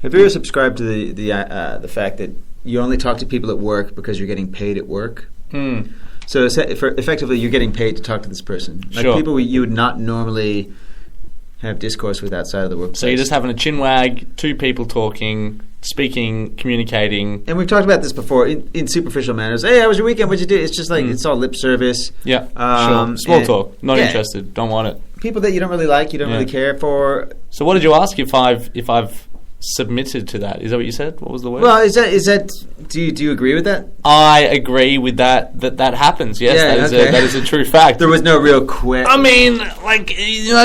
Have you ever subscribed to the fact that you only talk to people at work because you're getting paid at work? So effectively, you're getting paid to talk to this person. Like people you would not normally have discourse with outside of the workplace. So you're just having a chin wag, two people talking, speaking, communicating. And we've talked about this before in superficial manners. Hey, how was your weekend? What'd you do? It's just like it's all lip service. Yeah, sure. Small talk. Not interested. Don't want it. People that you don't really like, you don't really care for. So what did you ask if I've submitted to that? Is that what you said? What was the word? Well, is that? Do you agree with that? I agree with that happens. Yes, that is a true fact. There was no real I mean, like,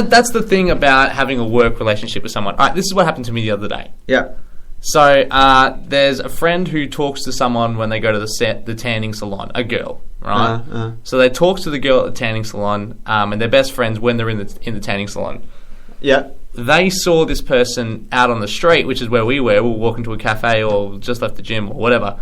that's the thing about having a work relationship with someone. All right, this is what happened to me the other day. Yeah. So there's a friend who talks to someone when they go to the tanning salon, a girl, right? So they talk to the girl at the tanning salon, and they're best friends when they're in the tanning salon. Yeah. They saw this person out on the street, which is where we were. We were walking to a cafe or just left the gym or whatever.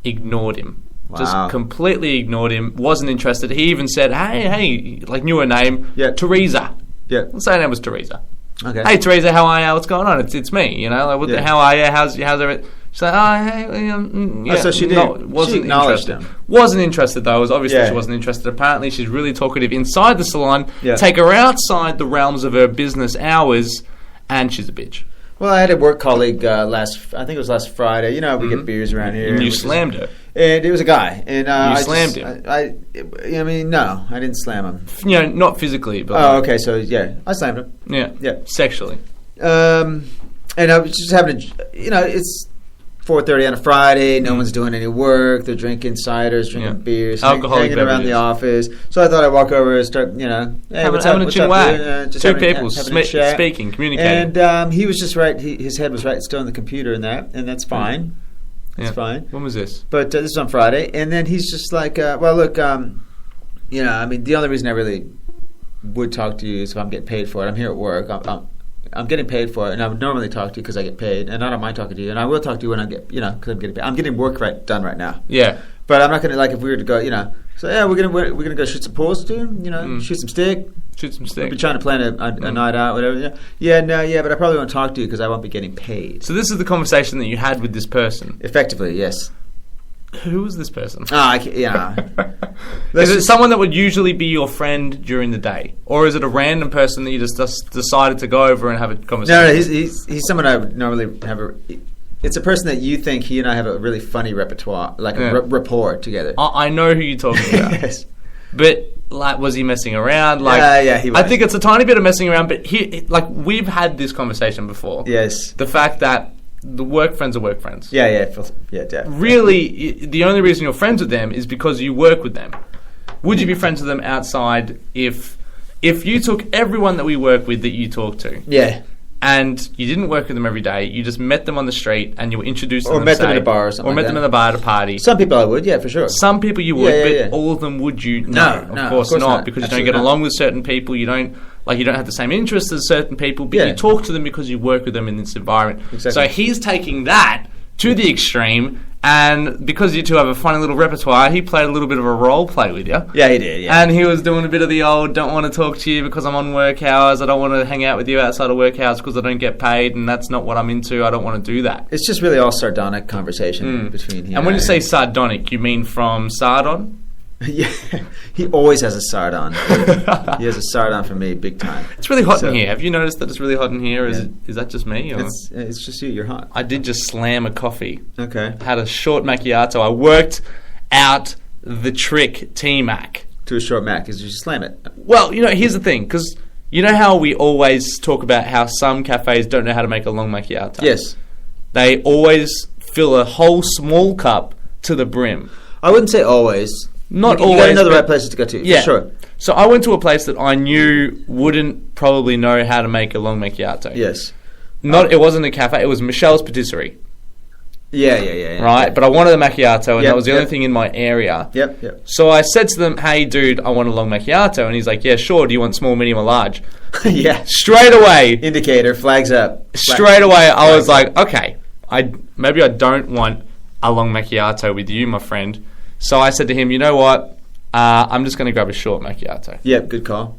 Ignored him. Wow. Just completely ignored him. Wasn't interested. He even said, hey, like knew her name. Yeah. Teresa. Yeah. Let's say her name was Teresa. Okay. Hey, Teresa, how are you? What's going on? It's me, you know. Like, how are you? How's everything? She's like, hey, so she did. Wasn't she acknowledged interested. him. Wasn't interested though. Obviously, she wasn't interested. Apparently, she's really talkative inside the salon. Yeah. Take her outside the realms of her business hours, and she's a bitch. Well, I had a work colleague I think it was last Friday. You know, we get beers around here. And you slammed her. And it was a guy. And you slammed him. I mean, no, I didn't slam him. You know, not physically, but... Oh, okay, so, yeah, I slammed him. Yeah. Sexually. And I was just having it's 4:30 on a Friday. No one's doing any work. They're drinking ciders, drinking beers, hanging around the office. So I thought I'd walk over and start, hey, what's up? Having a chin wag. Two people having speaking, communicating. And he was just right. His head was right still on the computer and that's fine. It's fine. When was this? But this was on Friday. And then he's just like, well, look, I mean, the only reason I really would talk to you is if I'm getting paid for it. I'm here at work. I'm getting paid for it, and I would normally talk to you because I get paid, and I don't mind talking to you, and I will talk to you when I get, because I'm getting paid. I'm getting work done right now. Yeah. But I'm not going to, like, if we were to go, so yeah, we're gonna go shoot some pools, dude. Shoot some stick. Shoot some stick. We'll be trying to plan a night out, whatever. Yeah, but I probably won't talk to you because I won't be getting paid. So this is the conversation that you had with this person. Effectively, yes. Who was this person? Is it someone that would usually be your friend during the day? Or is it a random person that you just decided to go over and have a conversation? No, he's someone I would normally have it's a person that you think he and I have a really funny repertoire, like a rapport together. I know who you're talking about. Yes. But, like, was he messing around? Like, yeah, he was. I think it's a tiny bit of messing around, but we've had this conversation before. Yes. The fact that the work friends are work friends. Yeah, definitely. Really, the only reason you're friends with them is because you work with them. Would you be friends with them outside if you took everyone that we work with that you talk to? Yeah. And you didn't work with them every day. You just met them on the street and you were introducing them. Or met them in a bar or something. Or met them in a bar at a party. Some people I would, yeah, for sure. Some people you would, but all of them would you? No, of course not. Because you don't get along with certain people. You don't have the same interests as certain people, but you talk to them because you work with them in this environment. Exactly. So he's taking that to the extreme, and because you two have a funny little repertoire, he played a little bit of a role play with you. Yeah, he did, yeah. And he was doing a bit of the old, don't want to talk to you because I'm on work hours, I don't want to hang out with you outside of work hours because I don't get paid, and that's not what I'm into, I don't want to do that. It's just really all sardonic conversation between him and when you say sardonic, you mean from Sardon? Yeah, he always has a sardon. He has a sardon for me, big time. It's really hot in here. Have you noticed that it's really hot in here? Is that just me? Or? It's just you. You're hot. I did just slam a coffee. Okay. Had a short macchiato. I worked out the trick T-Mac. To a short Mac, is you just slam it. Well, here's the thing, because you know how we always talk about how some cafes don't know how to make a long macchiato? Yes. They always fill a whole small cup to the brim. I wouldn't say always. Not you always. You got to know the right places to go to. Yeah, for sure. So I went to a place that I knew wouldn't probably know how to make a long macchiato. Yes. It wasn't a cafe. It was Michelle's Patisserie. Yeah. Right, but I wanted a macchiato, and that was the only thing in my area. Yep. So I said to them, "Hey, dude, I want a long macchiato," and he's like, "Yeah, sure. Do you want small, medium, or large?" Yeah. Straight away. Indicator flags up. Straight away, I was like, "Okay, maybe I don't want a long macchiato with you, my friend." So I said to him, "You know what? I'm just going to grab a short macchiato." Yep, good call.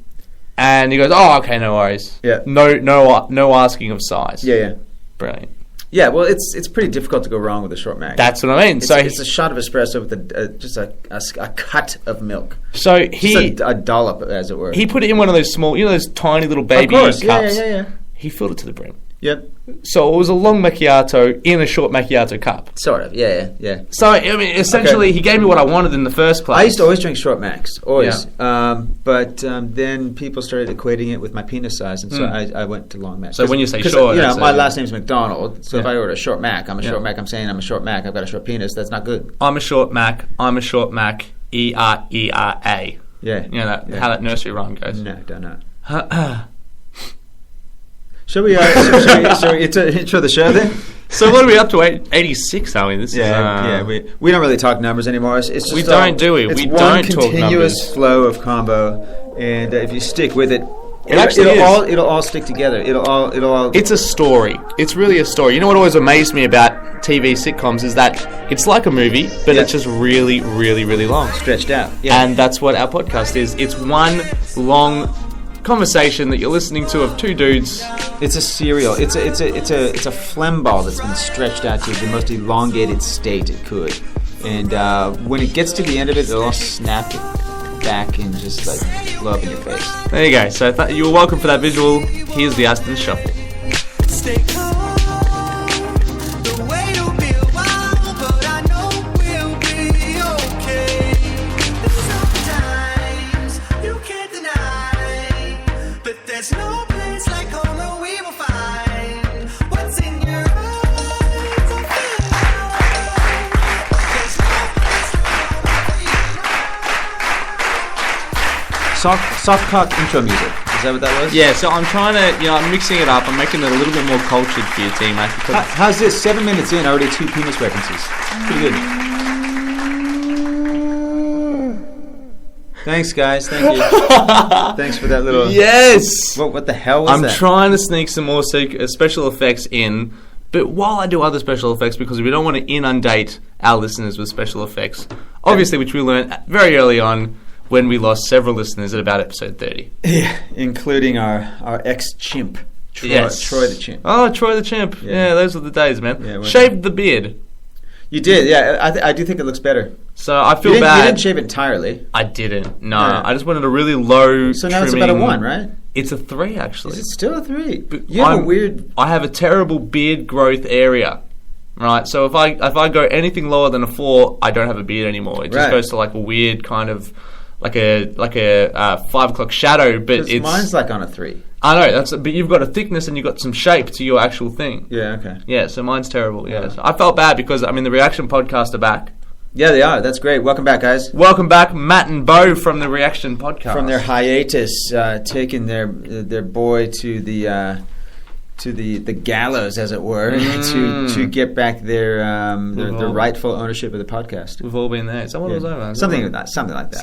And he goes, "Oh, okay, no worries." Yeah. No asking of size. Yeah. Brilliant. Yeah, well, it's pretty difficult to go wrong with a short Mac. That's what I mean. It's a shot of espresso with just a cut of milk. So just a dollop, as it were. He put it in one of those small, those tiny little baby cups. Yeah. He filled it to the brim. Yep. So it was a long macchiato in a short macchiato cup. Sort of, yeah. So, I mean, essentially, he gave me what I wanted in the first place. I used to always drink short Macs, always. Yeah. But then people started equating it with my penis size, and so I went to long Macs. So when you say short... my last name's McDonald, so if I order a short Mac, I'm a short Mac. I'm saying I'm a short Mac. I've got a short penis. That's not good. I'm a short Mac. E-R-E-R-A. Yeah. You know how that nursery rhyme goes? No, don't know. Shall we intro the show then? So what are we up to? 86, are we? We don't really talk numbers anymore. It's just we don't, do we? It's we one don't talk numbers. Continuous flow of combo, and if you stick with it, it'll all stick together. It'll all. It's a story. It's really a story. You know what always amazed me about TV sitcoms is that it's like a movie, but it's just really, really, really long, stretched out. Yeah. And that's what our podcast is. It's one long conversation that you're listening to of two dudes. It's a serial. It's a phlegm ball that's been stretched out to the most elongated state it could, and when it gets to the end of it, it'll all snap it back and just like blow up in your face. There you go. So you're welcome for that visual. Here's the Aston Shuffle. Stay calm. The wait will be a while, but I know we'll be okay. Sometimes you can't deny, but there's no place like home where we will find what's in your eyes. I feel there's no place like home. Soft cock intro music. Is that what that was? Yeah, so I'm trying to, I'm mixing it up. I'm making it a little bit more cultured for you, T-Mac. How's this? 7 minutes in, already 2 penis references. Pretty good. Thanks, guys. Thank you. Thanks for that little... Yes! What the hell was that? I'm trying to sneak some more special effects in, but while I do other special effects, because we don't want to inundate our listeners with special effects, obviously, which we learned very early on, when we lost several listeners at about episode 30. Yeah, including our ex-chimp, Troy the chimp. Oh, Troy the chimp. Yeah, those were the days, man. Yeah, shaved the beard. You did, yeah. I do think it looks better. So I feel bad. You didn't shave it entirely. I didn't. No, I just wanted a really low So now it's about a 1, right? It's a 3, actually. Is it still a 3? But you have a weird... I have a terrible beard growth area. Right, so if I go anything lower than a 4, I don't have a beard anymore. It just goes to like a weird kind of... Like a 5 o'clock shadow, but mine's like on a 3. I know but you've got a thickness and you've got some shape to your actual thing. Yeah, okay. Yeah, so mine's terrible. Yeah, so I felt bad because the Reaction Podcast are back. Yeah, they are. That's great. Welcome back, guys. Welcome back, Matt and Bo from the Reaction Podcast. From their hiatus, taking their boy to the gallows, as it were, to get back their rightful ownership of the podcast. We've all been there. Something was over. Something like that.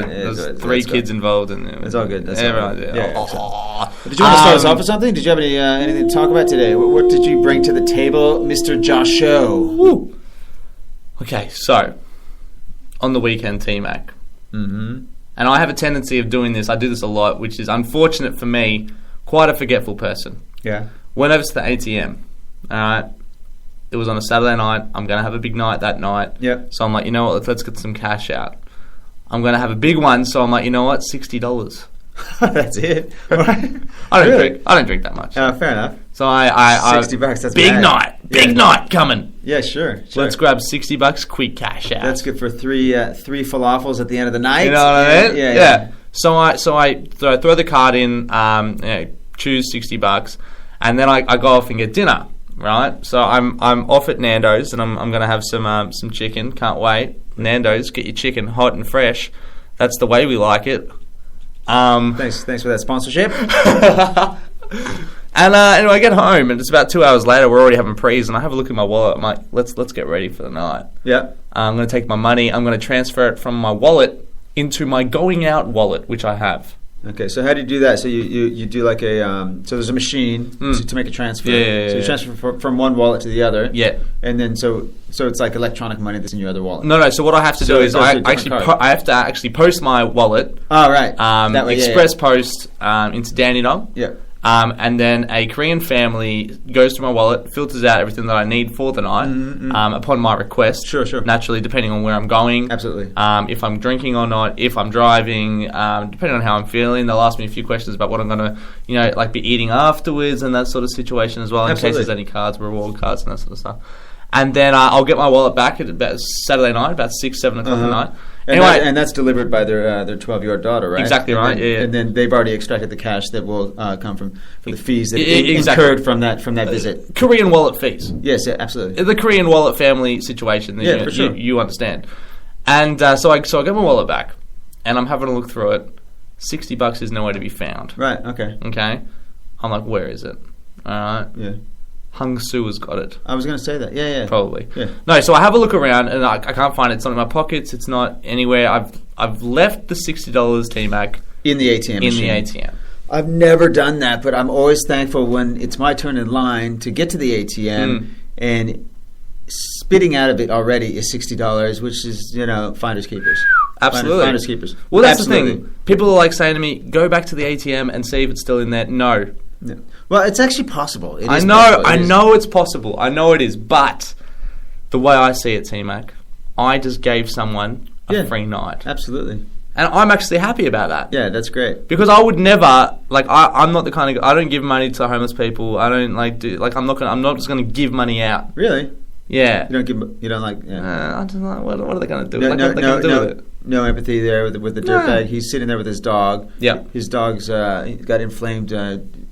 There was 3 kids involved, and it's all good. That's all right. Did you want to start us off with something? Did you have anything to talk about today? What did you bring to the table, Mr. Josho? Woo. Okay, so on the weekend, T-Mac, and I have a tendency of doing this. I do this a lot, which is unfortunate for me. Quite a forgetful person. Yeah. Went over to the ATM. Alright. It was on a Saturday night. I'm going to have a big night that night. Yep. So I'm like, you know what? Let's get some cash out. I'm going to have a big one. So I'm like, you know what? $60. That's it. I don't drink that much. Fair enough. So I $60. That's big bad. night. Big night coming. Yeah, sure. Let's grab $60. Quick cash out. That's good for three falafels at the end of the night. You know what I mean? Yeah. So I throw the card in, choose $60, and then I go off and get dinner. Right. So I'm off at Nando's, and I'm gonna have some chicken. Can't wait. Nando's, get your chicken hot and fresh. That's the way we like it. Thanks for that sponsorship. And anyway, I get home, and it's about 2 hours later. We're already having prees, and I have a look at my wallet. I'm like, let's get ready for the night. Yeah. I'm gonna take my money. I'm gonna transfer it from my wallet into my going out wallet, which I have. Okay, so how do you do that? So you do like a so there's a machine to make a transfer. Yeah. So you transfer from one wallet to the other. Yeah. And then so it's like electronic money that's in your other wallet. No. So what I have to do is I have to actually post my wallet. Oh, right. Express post into Danny Dong. Yeah. And then a Korean family goes to my wallet, filters out everything that I need for the night upon my request. Sure. Naturally, depending on where I'm going. Absolutely. If I'm drinking or not, if I'm driving, depending on how I'm feeling. They'll ask me a few questions about what I'm going to, be eating afterwards and that sort of situation as well, in case there's any cards, reward cards and that sort of stuff. And then I'll get my wallet back at about Saturday night, about 6, 7 o'clock at night. Anyway, and that's delivered by their 12-year-old daughter, right? Exactly right. Yeah. And then they've already extracted the cash that will come from the fees that incurred from that visit. Korean wallet fees. Yes, yeah, absolutely. The Korean wallet family situation. Yeah, for sure. You understand. And so I get my wallet back, and I'm having a look through it. $60 is nowhere to be found. Right. Okay. I'm like, where is it? All right. Yeah. Hung Soo has got it. I was going to say that. Yeah. Probably. Yeah. No, so I have a look around and I can't find it. It's not in my pockets. It's not anywhere. I've left the $60 T-Mac in the ATM machine. In the ATM. I've never done that, but I'm always thankful when it's my turn in line to get to the ATM and spitting out of it already is $60, which is, finders keepers. Absolutely. Finders keepers. Well, that's the thing. People are like saying to me, go back to the ATM and see if it's still in there. No. Well, it's actually possible. I know it's possible. I know it is. But the way I see it, T-Mac, I just gave someone a free night. Absolutely. And I'm actually happy about that. Yeah, that's great. Because I would never, I'm not the kind of I don't give money to homeless people. I don't I'm not just going to give money out. Really? Yeah. You don't like. Yeah. I don't know. What are they going to do? No, what are they going to do with it? No empathy there with the dirtbag. He's sitting there with his dog. Yeah. His dog's got inflamed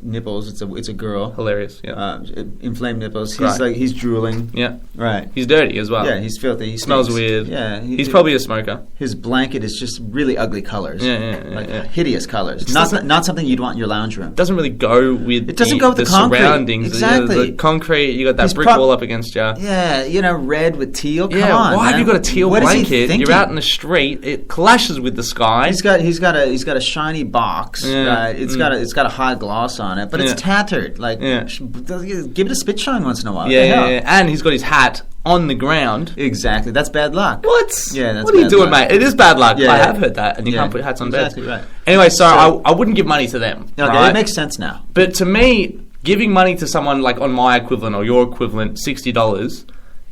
nipples. It's a girl. Hilarious. Yeah. Inflamed nipples. Right. He's drooling. Yeah. Right. He's dirty as well. Yeah. He's filthy. He smells stinks. weird. Yeah. He's probably a smoker. His blanket is just really ugly colors. Yeah. Hideous colors. Not something you'd want in your lounge room. It doesn't really go with. It doesn't go with the concrete. Surroundings. Exactly. The concrete. You got that brick wall up against you. Yeah. Red with teal. Come on. Why have you got a teal blanket? You're out in the street. It clashes with the sky. He's got a shiny box. Right? It's got a high gloss on it, but it's tattered. Give it a spit shine once in a while. Yeah. And he's got his hat on the ground. Exactly. That's bad luck. What? Yeah. That's what are you doing, luck. mate? It is bad luck. Yeah, I have heard that, and you can't put hats on beds. Exactly right. Anyway, so I wouldn't give money to them. Okay, right? it makes sense now. But to me, giving money to someone like on my equivalent or your equivalent, $60.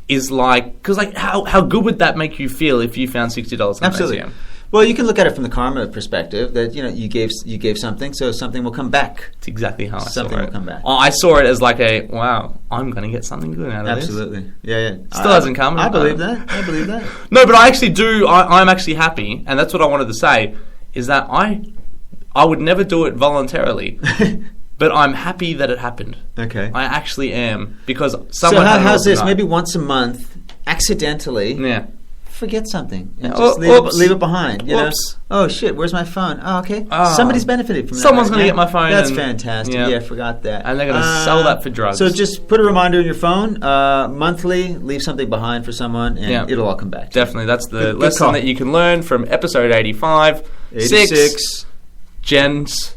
Is because how good would that make you feel if you found $60 in Absolutely. ATM? Well, you can look at it from the karma perspective that you gave something, so something will come back. It's exactly how I saw it. Something will come back. I saw it as wow, I'm going to get something good out of this. Absolutely. Yeah. Still hasn't come. I believe that. No, but I actually do. I'm actually happy, and that's what I wanted to say. Is that I would never do it voluntarily. But I'm happy that it happened. Okay. I actually am because someone. So how's this? Maybe once a month, accidentally. Yeah. Forget something. And Yeah. just leave it behind. Oops. Oh shit! Where's my phone? Oh, okay. Somebody's benefited from that. Someone's going to get my phone. That's fantastic. Yeah, forgot that. And they're going to sell that for drugs. So just put a reminder in your phone. Monthly, leave something behind for someone, and it'll all come back. Definitely, that's the lesson that you can learn from episode 85. 86. Jen's.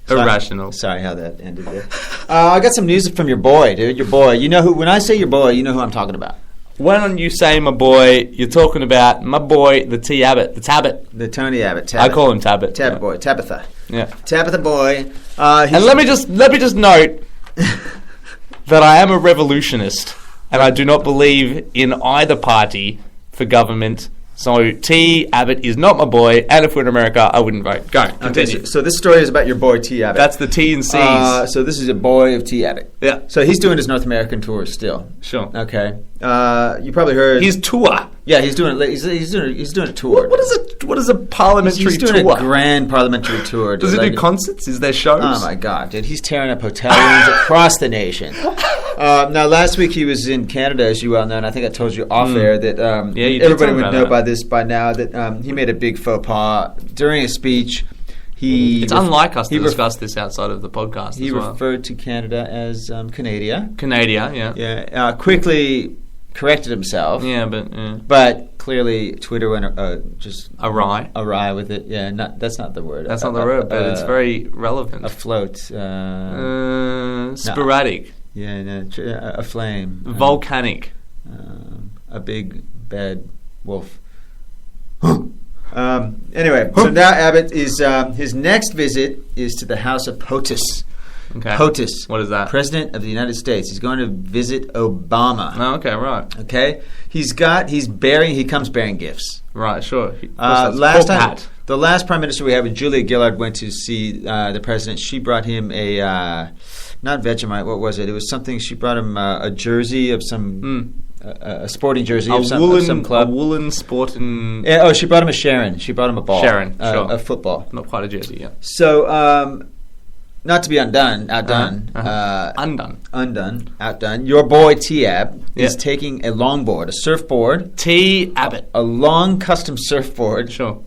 Irrational. Sorry how that ended there. I got some news from your boy, dude. Your boy. You know who? When I say your boy, you know who I'm talking about. When you say my boy, you're talking about my boy, the T Abbott, the Tabbit. The Tony Abbott. I call him Tabbit. Tabbit boy. Tabitha. Yeah. Tabitha boy. And let me just note that I am a revolutionist, and I do not believe in either party for government. So T Abbott is not my boy, and if we're in America, I wouldn't vote. Go, continue. Okay, so this story is about your boy T Abbott. That's the T and C's. So this is a boy of T Abbott. Yeah. So he's doing his North American tour still. Sure. Okay. You probably heard his tour. Yeah, he's doing a tour. What is a parliamentary tour? He's doing a grand parliamentary tour. Does he do concerts? Is there shows? Oh my god, dude! He's tearing up hotel rooms across the nation. Now, last week he was in Canada, as you well know, and I think I told you off air that everybody would know by now that he made a big faux pas during a speech. It's unlike us to discuss this outside of the podcast. He referred to Canada as Canada. Canada, yeah. Yeah. Quickly corrected himself. Yeah, but clearly Twitter went just awry with it. Yeah, that's not the word. That's not the word, but it's very relevant. Afloat. Sporadic. A flame. Volcanic. A big bad wolf. Anyway, so now Abbott is his next visit is to the House of POTUS. Okay. POTUS. What is that? President of the United States. He's going to visit Obama. Oh, okay, right. Okay. He comes bearing gifts. Right, sure. The last prime minister we had, when Julia Gillard went to see the president, she brought him a not Vegemite. What was it? It was something. She brought him a jersey of some a sporting jersey of some club. A woolen sporting. Yeah, she brought him a Sharon. She brought him a ball. Sharon, sure. A football. Not quite a jersey. Yeah. So. Not to be outdone. Your boy T-Ab is taking a longboard, a surfboard. T-Abbott. A long custom surfboard. Sure.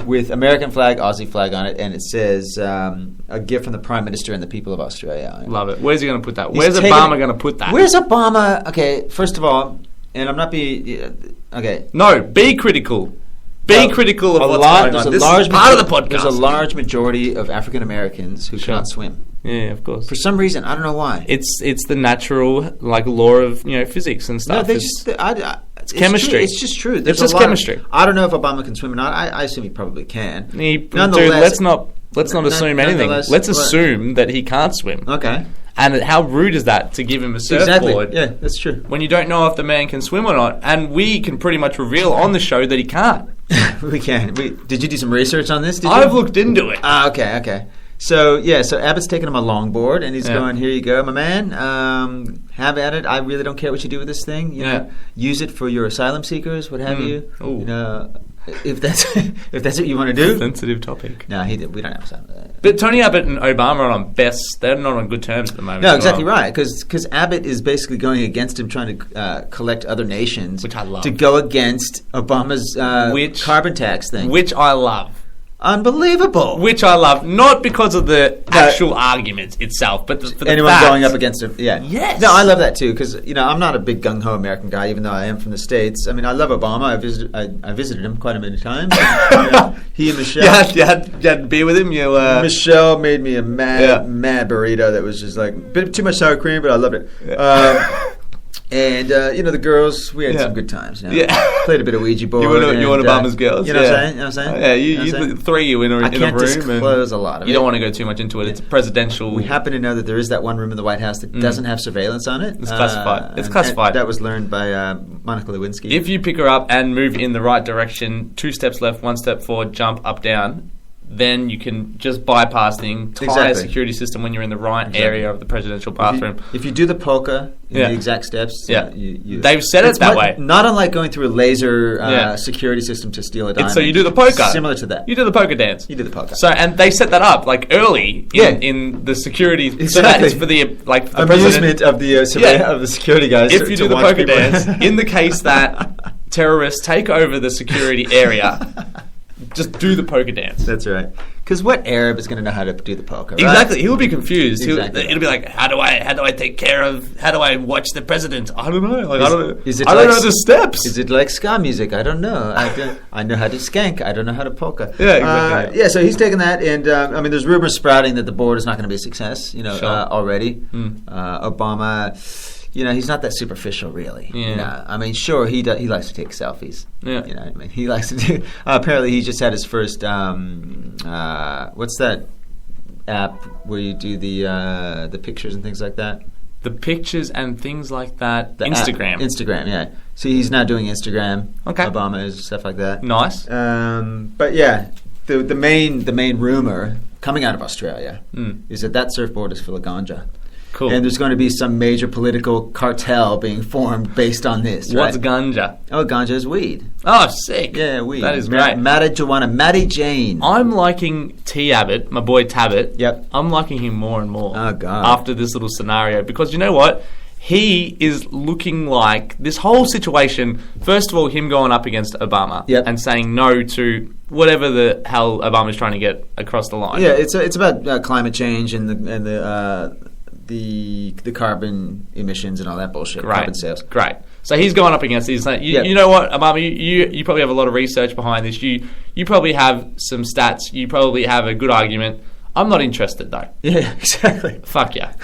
With American flag, Aussie flag on it, and it says a gift from the Prime Minister and the people of Australia. Love it. Where's he going to put that? Where's Obama going to put that? Where's Obama? Okay, first of all, and I'm not being... Okay. No, be critical. Be critical of what's going on. This is part of the podcast. There's a large majority of African Americans who cannot swim. Yeah, of course. For some reason, I don't know why. It's the natural law of physics and stuff. No, it's chemistry. It's just true. It's just chemistry. I don't know if Obama can swim or not. I assume he probably can. Let's not assume anything. Let's assume that he can't swim. Okay. And how rude is that to give him a surfboard? Exactly. Yeah, that's true. When you don't know if the man can swim or not, and we can pretty much reveal on the show that he can't. We can. Did you do some research on this? I've looked into it. Okay. So Abbott's taking him a longboard, and he's going, here you go, my man. Have at it. I really don't care what you do with this thing. You know, use it for your asylum seekers, what have you. Ooh. You know, if that's what you want to do. Sensitive topic. No, we don't have asylum. But Tony Abbott and Obama are they're not on good terms at the moment. No, exactly right. Because Abbott is basically going against him, trying to collect other nations, which I love, to go against Obama's carbon tax thing, which I love. Unbelievable. Which I love, not because of the actual argument itself, but for the anyone fact. Going up against him. Yeah. Yes. No, I love that too, because I'm not a big gung ho American guy, even though I am from the States. I mean, I love Obama. I visited him quite a many times. He and Michelle. You had a beer with him. Michelle made me a mad burrito that was just like a bit too much sour cream, but I loved it. Yeah. And the girls, we had some good times. Played a bit of Ouija board. You want Obama's girls? You know what I'm saying? Yeah, you three you in a room. I can't disclose a lot of it. You don't want to go too much into it. It's presidential. We happen to know that there is that one room in the White House that doesn't have surveillance on it. It's classified. It's classified. That was learned by Monica Lewinsky. If you pick her up and move in the right direction, 2 steps left, 1 step forward, jump up, down, then you can just bypass the entire security system when you're in the right area of the presidential bathroom. If you do the polka in the exact steps, they've said it that way. Not unlike going through a laser security system to steal a diamond. So you do the polka. Similar to that. You do the polka dance. You do the polka. So and they set that up early in the security. Exactly. So that is for the the amusement of the security guys. If you do the polka dance, in the case that terrorists take over the security area. Just do the polka dance. That's right. Because what Arab is going to know how to do the polka? Right? Exactly. He'll be confused. Exactly. It'll be like, how do I take care of? How do I watch the president? I don't know. I don't know the steps. Is it like ska music? I don't know. I know how to skank. I don't know how to polka. Yeah, exactly. So he's taking that, and there's rumors sprouting that the board is not going to be a succce. Already. Obama. He's not that superficial, really. Yeah. Sure, he likes to take selfies. Yeah. He likes to do. Apparently, he just had his first. What's that app where you do the pictures and things like that? The pictures and things like that. Instagram. Instagram, yeah. So he's now doing Instagram. Okay. Obama is stuff like that. Nice. But yeah, the main rumor coming out of Australia is that surfboard is full of ganja. Cool. And there's going to be some major political cartel being formed based on this. What's ganja? Oh, ganja is weed. Oh, sick. Yeah, weed. That is great. Matty Jane. I'm liking T. Abbott, my boy Tabbott. Yep. I'm liking him more and more. Oh, God. After this little scenario. Because you know what? He is looking like this whole situation, first of all, him going up against Obama and saying no to whatever the hell Obama's trying to get across the line. Yeah, it's about climate change and the carbon emissions and all that bullshit. Great. Carbon sales. Great. So he's going up against these. You know what, Obama? You probably have a lot of research behind this. You probably have some stats. You probably have a good argument. I'm not interested though. Yeah, exactly. Fuck yeah.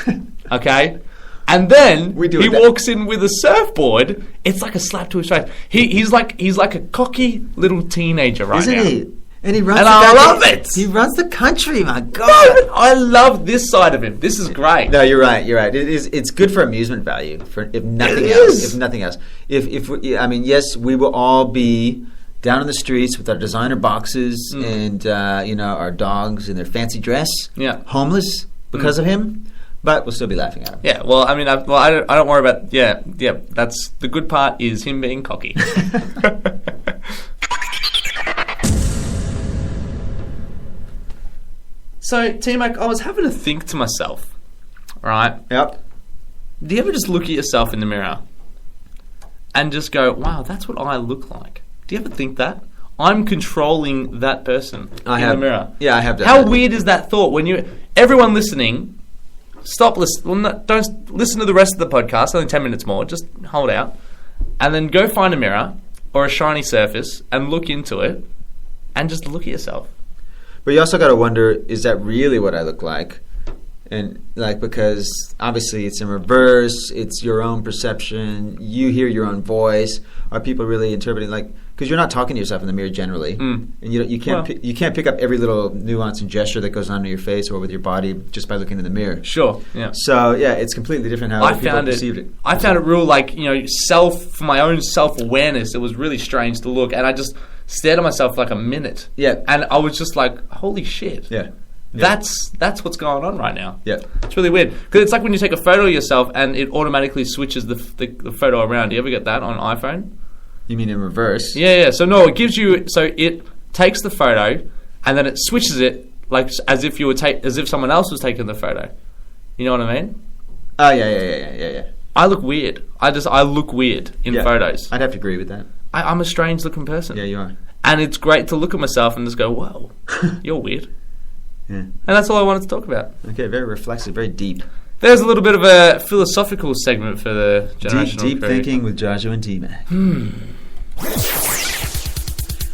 Okay. And then We do he it that- walks in with a surfboard. It's like a slap to his face. He's like a cocky little teenager right Isn't now. he? And he runs. And the I goddamn- love it. He runs the country. My No, God. but I love this side of him. This is great. No, you're right. You're right. It is. It's good for amusement value. For if nothing It else. is. If nothing else. If we, I mean, yes, we will all be down in the streets with our designer boxes and our dogs in their fancy dress. Yeah. Homeless because of him, but we'll still be laughing at him. Yeah, well, I mean, I don't worry about. Yeah. That's the good part is him being cocky. So, T-Mac, I was having to think to myself, right? Yep. Do you ever just look at yourself in the mirror and just go, "Wow, that's what I look like"? Do you ever think that? I'm controlling that person in the mirror. Yeah, I have done How that. weird is that thought? When everyone listening, stop listening. Well, don't listen to the rest of the podcast. Only 10 minutes more. Just hold out, and then go find a mirror or a shiny surface and look into it, and just look at yourself. But you also got to wonder, is that really what I look like? And because obviously it's in reverse, it's your own perception, you hear your own voice. Are people really interpreting because you're not talking to yourself in the mirror generally, and you can't you can't pick up every little nuance and gesture that goes on in your face or with your body just by looking in the mirror. Sure. Yeah. So yeah, it's completely different how other people perceived it. I found it real for my own self-awareness. It was really strange to look, and I just stared at myself for like a minute. Yeah. And I was just like, holy shit. Yeah. That's what's going on right now. Yeah. It's really weird. Because it's like when you take a photo of yourself and it automatically switches the photo around. Do you ever get that on iPhone? You mean in reverse? Yeah. So no, it gives you... So it takes the photo and then it switches it like as if someone else was taking the photo. You know what I mean? Oh, yeah. I look weird. I look weird in photos. I'd have to agree with that. I'm a strange looking person. Yeah, you are. And it's great to look at myself and just go, whoa, you're weird. Yeah. And that's all I wanted to talk about. Okay, very reflexive, very deep. There's a little bit of a philosophical segment for the generational Deep crew. thinking with Joshua and T-Mac.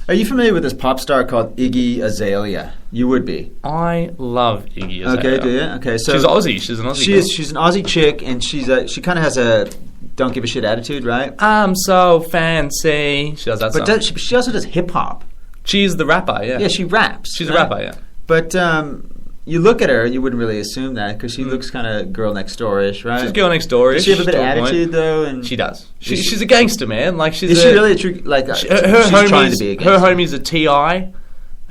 Are you familiar with this pop star called Iggy Azalea? You would be. I love Iggy Azalea. Okay, do you? Okay, so she's Aussie. She's an Aussie. She's an Aussie chick, and she kind of has a don't give a shit attitude, right? I'm so fancy. She does that But song. she also does hip hop. She's the rapper, yeah. Yeah, she raps. She's right? a rapper, yeah. But you look at her, you wouldn't really assume that because she looks kind of girl next door-ish, right? She's girl next door-ish. Does she have a bit of to a point. attitude though? And She does. She's a gangster, man. Like she's is she really a true her she's homies, trying to be a her gangster. homies are T.I.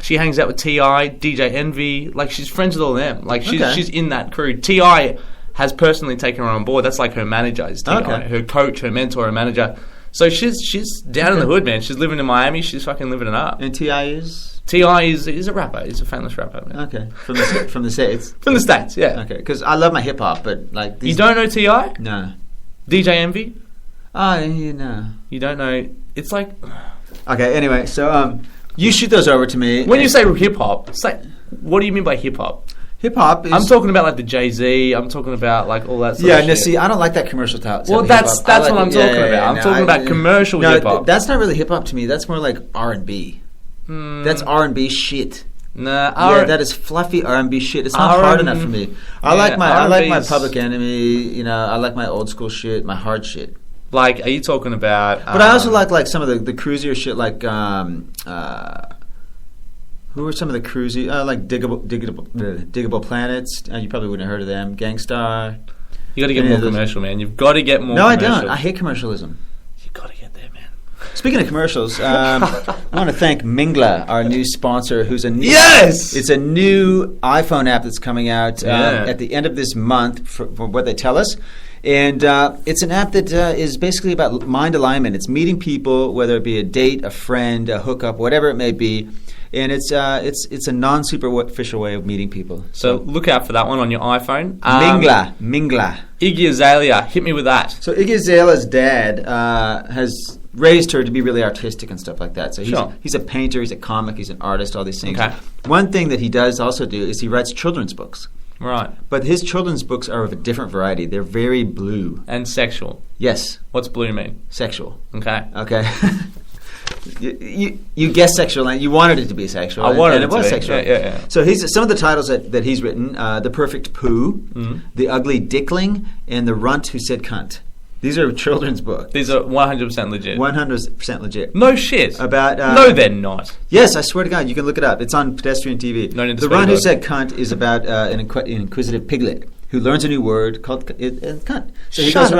She hangs out with T.I., DJ Envy. Like she's friends with all them. Like she's in that crew. T.I. has personally taken her on board. That's like her manager is T.I. Okay. Her coach, her mentor, her manager. So she's down in the hood, man. She's living in Miami. She's fucking living it up. And T.I. is T.I. is a rapper. He's a famous rapper, man. okay from the States. From the States, yeah. Okay, because I love my hip hop, but like these You don't know T.I.? no. DJ Envy? No. You don't know... It's like... Okay, anyway, so you shoot those over to me. When you say hip-hop, it's like... What do you mean by hip-hop? hip hop is I'm talking about like the Jay-Z. I'm talking about like all that sort yeah, of no, shit. see, I don't like that commercial style. Well, that's what I'm talking about. I'm talking about commercial hip hop. That's not really hip hop to me. That's more like R&B. That's R&B shit. Nah, Yeah, that is fluffy R&B shit. It's not hard enough for me. I like my R&B's Public Enemy. You know, I like my old school shit, my hard shit. like, are you talking about? But I also like some of the cruisier shit, like who are some of the cruisy like Diggable Planets? You probably wouldn't have heard of them. Gangstar. You got to get any more of those- commercial, man. You've got to get more. No, I commercial. don't. I hate commercialism. You got to get there, man. Speaking of commercials, I want to thank Mingla, our new sponsor, who's a new, Yes! It's a new iPhone app that's coming out Yeah. at the end of this month, for what they tell us. And it's an app that is basically about mind alignment. It's meeting people, whether it be a date, a friend, a hookup, whatever it may be. And it's a non-superficial way of meeting people. So look out for that one on your iPhone. Mingla. Iggy Azalea, hit me with that. So Iggy Azalea's dad has raised her to be really artistic and stuff like that. So he's a painter, he's a comic, he's an artist, all these things. Okay. One thing that he does also do is he writes children's books. Right. But his children's books are of a different variety. They're very blue. And sexual. Yes, What's blue mean? sexual. Okay. Okay. You guessed sexual, and you wanted it to be sexual. I wanted and it to was be. sexual. Yeah. So some of the titles that he's written: "The Perfect Poo," "The Ugly Dickling," and "The Runt Who Said Cunt." These are children's books. These are 100% legit. 100% legit. No shit. About no, they're not. Yes, I swear to God, you can look it up. It's on Pedestrian TV. No need to The speak Runt Who about Said Cunt is about an inquisitive piglet who learns a new word called cunt. So he goes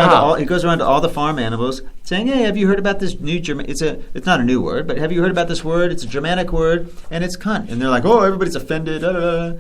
around to all the farm animals saying, "Hey, have you heard about this new German? It's not a new word, but have you heard about this word? It's a Germanic word, and it's cunt." And they're like, "Oh, everybody's offended." Da, da, da.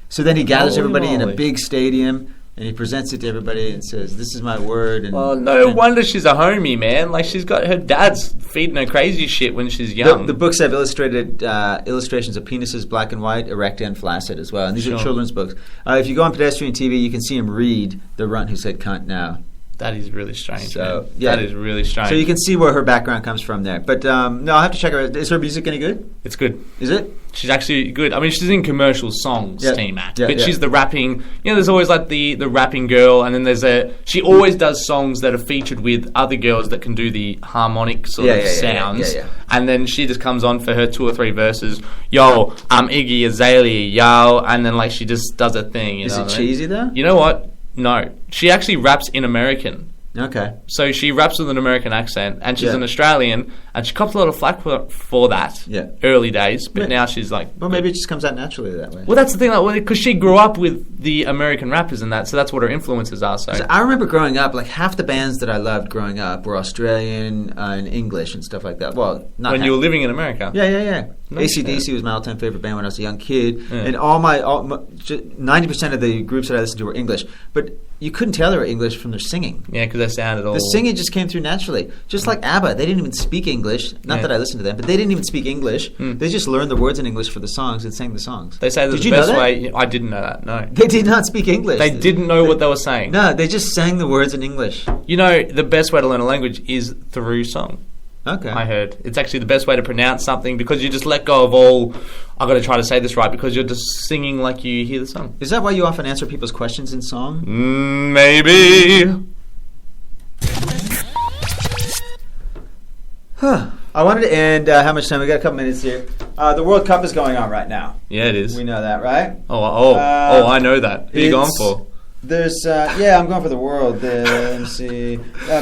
So then he gathers everybody in a big stadium. And he presents it to everybody and says, "This is my word." And no wonder she's a homie, man. Like, she's got her dad's feeding her crazy shit when she's young. The books have illustrated illustrations of penises, black and white, erect and flaccid as well. And these are children's books. If you go on Pedestrian TV, you can see him read "The Runt Who Said Cunt" now. That is really strange. So, man. Yeah. That is really strange. So you can see where her background comes from there. But no, I'll have to check her out. Is her music any good? It's good. Is it? She's actually good. I mean, she's in commercial songs, T-Mac. Yeah, but she's the rapping. You know, there's always like the rapping girl, and then she always does songs that are featured with other girls that can do the harmonic sort of sounds. Yeah. And then she just comes on for her 2 or 3 verses. Yo, I'm Iggy Azalea, yo. And then like she just does a thing. Is it cheesy though? You know what? No. She actually raps in American. Okay. So she raps with an American accent, and she's an Australian, and she copped a lot of flack for that early days, but now she's like... Well, maybe it just comes out naturally that way. Well, that's the thing, because she grew up with the American rappers and that, so that's what her influences are. So I remember growing up, like half the bands that I loved growing up were Australian and English and stuff like that. Well, not when you were living in America. Yeah. AC/DC was my all-time favorite band when I was a young kid, and 90% of the groups that I listened to were English, but you couldn't tell they were English from their singing. Yeah, because they sounded all... The singing just came through naturally. Just like ABBA, they didn't even speak English. Not that I listened to them, but they didn't even speak English. They just learned the words in English for the songs and sang the songs. They say that the best way... I didn't know that, no. They did not speak English. They didn't know what they were saying. No, they just sang the words in English. You know, the best way to learn a language is through song. Okay. I heard. It's actually the best way to pronounce something because you just let go of all, I've got to try to say this right, because you're just singing like you hear the song. Is that why you often answer people's questions in song? Maybe. I wanted to end, how much time? We got a couple minutes here. The World Cup is going on right now. Yeah, it is. We know that, right? Oh, I know that. Who are you going for? There's, I'm going for the world. Let me see.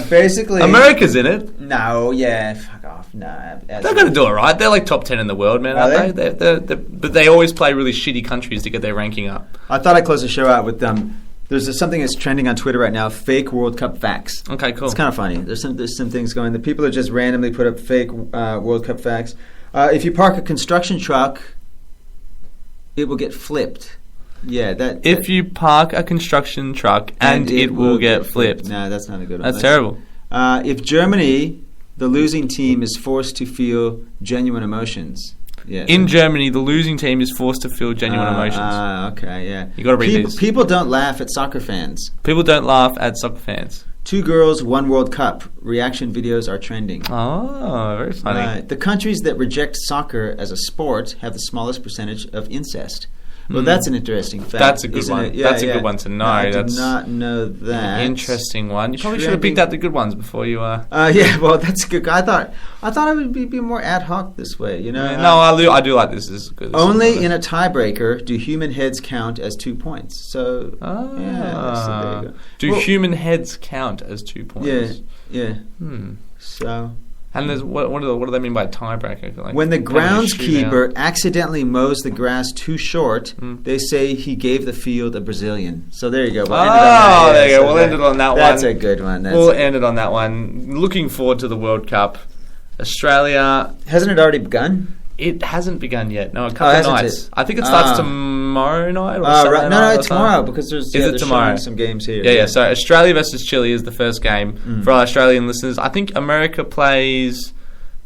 Basically... America's in it. No, fuck off. Nah. They're going to do it right. They're like top 10 in the world, man, aren't they? But they always play really shitty countries to get their ranking up. I thought I'd close the show out with there's something that's trending on Twitter right now, fake World Cup facts. Okay, cool. It's kind of funny. There's some things going. The people that just randomly put up fake World Cup facts. If you park a construction truck, it will get flipped. Yeah, if you park a construction truck and it will get flipped. No, that's not a good one. That's terrible. If Germany, the losing team, is forced to feel genuine emotions. Yeah. In Germany, the losing team is forced to feel genuine emotions. Okay, yeah. You got to read these. People don't laugh at soccer fans. People don't laugh at soccer fans. 2 girls, 1 World Cup. Reaction videos are trending. Oh, very funny. The countries that reject soccer as a sport have the smallest percentage of incest. Well, that's an interesting fact. That's a good one. That's a good one to know. I did not know that. Interesting one. You probably should have picked out the good ones before you... well, that's good. I thought it would be more ad hoc this way, you know? No, I do like this. This is good. Only in a tiebreaker do human heads count as 2 points. So, so there you go. Do human heads count as 2 points? Yeah. So... And there's what do they mean by tiebreaker? Like, when the groundskeeper accidentally mows the grass too short, they say he gave the field a Brazilian. So there you go. There you go. We'll end it on that one. That's a good one. We'll end it on that one. Looking forward to the World Cup. Australia. Hasn't it already begun? It hasn't begun yet. No, a couple of nights. I think it starts tomorrow night. Or right. No, it's tomorrow because there's tomorrow? Some games here. Yeah. So Australia versus Chile is the first game for our Australian listeners. I think America plays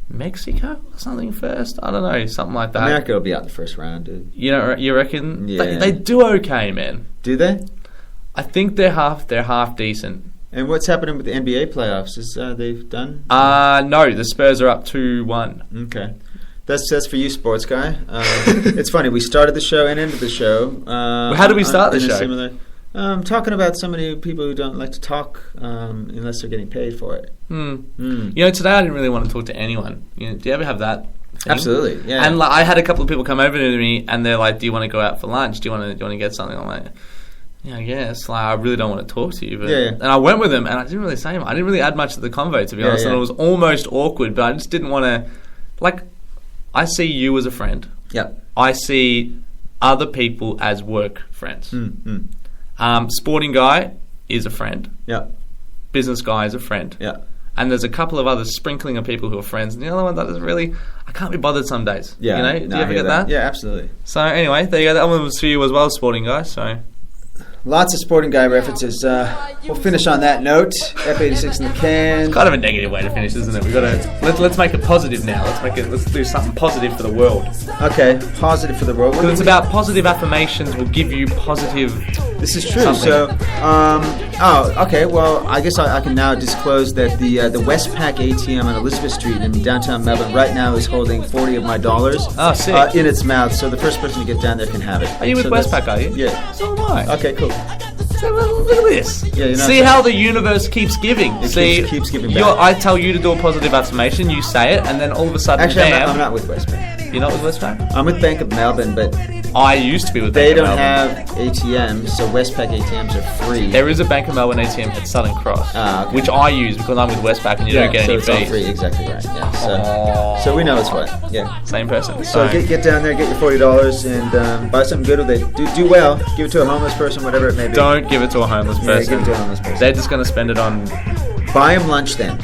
Mexico or something first. I don't know, something like that. America will be out the first round, dude. You reckon? Yeah. They do okay, man. Do they? I think they're half decent. And what's happening with the NBA playoffs? Is they've done? No, the Spurs are up 2-1. Okay. That's for you, sports guy. It's funny. We started the show and ended the show. How did we start the show? Talking about people who don't like to talk unless they're getting paid for it. You know, today I didn't really want to talk to anyone. You know, do you ever have that thing? Absolutely, yeah. And like, I had a couple of people come over to me, and they're like, "Do you want to go out for lunch? Do you want to get something?" I'm like, "Yeah, I guess." Like, I really don't want to talk to you. But, Yeah. And I went with them, and I didn't really say much. I didn't really add much to the convo, to be honest. Yeah. And it was almost awkward, but I just didn't want to. Like, I see you as a friend. Yeah. I see other people as work friends. Mm. Sporting guy is a friend. Yeah. Business guy is a friend. Yeah. And there's a couple of other sprinkling of people who are friends, and the other one that is really, I can't be bothered some days. Yeah. You know, do you ever get that? Yeah, absolutely. So anyway, there you go. That one was for you as well, sporting guy. So Lots of sporting guy references. We'll finish on that note. F86 in the can. kind of a negative way to finish, isn't it? We got to let's make it positive now. Let's do something positive for the world. Okay, positive for the world. Because it's about positive affirmations will give you positive. This is true. Something. So, okay. Well, I guess I can now disclose that the Westpac ATM on Elizabeth Street in downtown Melbourne right now is holding $40 of my dollars sick. in its mouth. So the first person to get down there can have it. Are you with So Westpac? Are you? Yeah. So am I. Okay. Cool. So, look at this. Yeah, you're not See saying- how the universe keeps giving. It See, keeps giving you're- back. I tell you to do a positive affirmation, you say it, and then all of a sudden, Actually, bam, I'm not with Westpac. you're not with Westpac? I'm with Bank of Melbourne, but I used to be with they Bank of don't Melbourne. have ATMs, so Westpac ATMs are free. There is a Bank of Melbourne ATM at Southern Cross, Okay. which I use because I'm with Westpac and you don't get so any it's all fees. free. Exactly right. Yeah. So we know it's what. Yeah. Same person. So get down there, get your $40, and buy something good with it. Do well. Give it to a homeless person, whatever it may be. Don't give it to a homeless Yeah, person. give it to a homeless person. They're just going to spend it on. Buy them lunch then.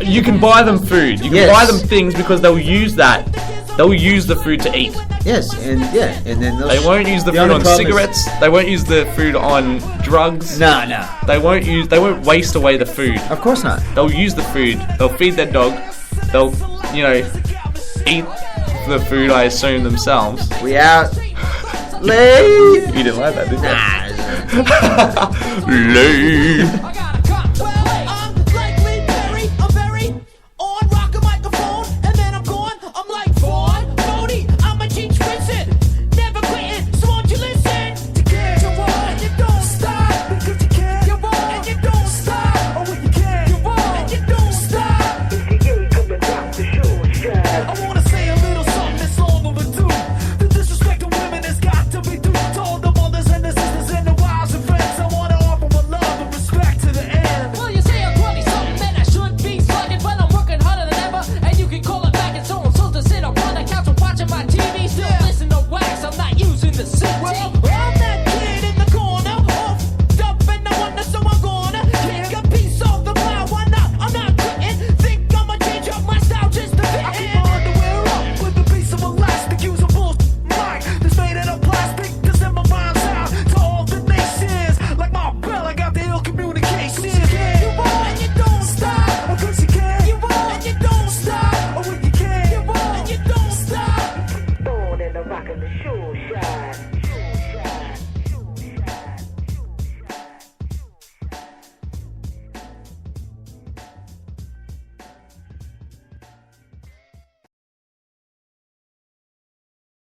You can buy them food. You can Yes. buy them things because they'll use that. They'll use the food to eat. Yes, and then They won't use the food only on problem is- cigarettes. They won't use the food on drugs. No. They won't waste away the food. Of course not. They'll use the food. They'll feed their dog. They'll, eat the food, I assume, themselves. We out. Late. You didn't like that, did you? Nah. Late.